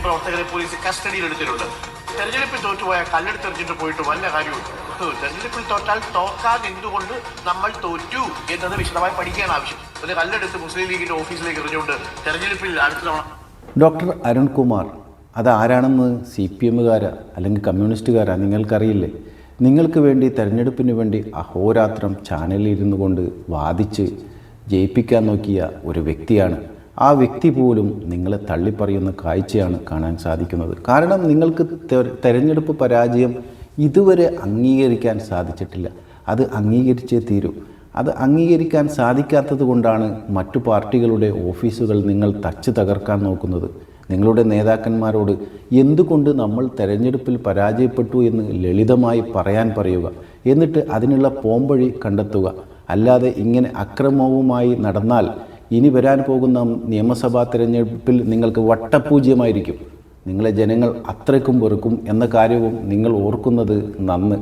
പ്രവർത്തകരെ പോലീസ് കസ്റ്റഡിയിലെടുത്തിട്ടുണ്ട്. തെരഞ്ഞെടുപ്പിൽ തോറ്റുപോയ കല്ലെടുത്തെറിഞ്ഞിട്ട് പോയിട്ട് വല്ല കാര്യവും. തെരഞ്ഞെടുപ്പിൽ തോറ്റാൽ തോക്കാൻ എന്തുകൊണ്ട് നമ്മൾ തോറ്റു എന്നത് വിശദമായി പഠിക്കാൻ ആവശ്യം. ഒരു കല്ലെടുത്ത് മുസ്ലിം ലീഗിന്റെ ഓഫീസിലേക്ക് എറിഞ്ഞുകൊണ്ട് തെരഞ്ഞെടുപ്പിൽ അടുത്ത തവണ ഡോക്ടർ അരുൺകുമാർ അതാരാണെന്ന് CPM-കാരാ അല്ലെങ്കിൽ കമ്മ്യൂണിസ്റ്റുകാരാ നിങ്ങൾക്കറിയില്ലേ? നിങ്ങൾക്ക് വേണ്ടി തെരഞ്ഞെടുപ്പിന് വേണ്ടി അഹോരാത്രം ചാനലിൽ ഇരുന്നു കൊണ്ട് വാദിച്ച് ജയിപ്പിക്കാൻ നോക്കിയ ഒരു വ്യക്തിയാണ്. ആ വ്യക്തി പോലും നിങ്ങളെ തള്ളിപ്പറയുന്ന കാഴ്ചയാണ് കാണാൻ സാധിക്കുന്നത്. കാരണം നിങ്ങൾക്ക് തെരഞ്ഞെടുപ്പ് പരാജയം ഇതുവരെ അംഗീകരിക്കാൻ സാധിച്ചിട്ടില്ല. അത് അംഗീകരിച്ചേ തീരൂ. അത് അംഗീകരിക്കാൻ സാധിക്കാത്തത് കൊണ്ടാണ് മറ്റു പാർട്ടികളുടെ ഓഫീസുകൾ നിങ്ങൾ തച്ച് തകർക്കാൻ നോക്കുന്നത്. നിങ്ങളുടെ നേതാക്കന്മാരോട് എന്തുകൊണ്ട് നമ്മൾ തെരഞ്ഞെടുപ്പിൽ പരാജയപ്പെട്ടു എന്ന് ലളിതമായി പറയാൻ പറയുക, എന്നിട്ട് അതിനുള്ള പോംവഴി കണ്ടെത്തുക. അല്ലാതെ ഇങ്ങനെ അക്രമവുമായി നടന്നാൽ ഇനി വരാൻ പോകുന്ന നിയമസഭാ തിരഞ്ഞെടുപ്പിൽ നിങ്ങൾക്ക് വട്ടപൂജ്യമായിരിക്കും. നിങ്ങളെ ജനങ്ങൾ അത്രയ്ക്കും വെറുക്കും എന്ന കാര്യവും നിങ്ങൾ ഓർക്കുന്നത് നന്ന്.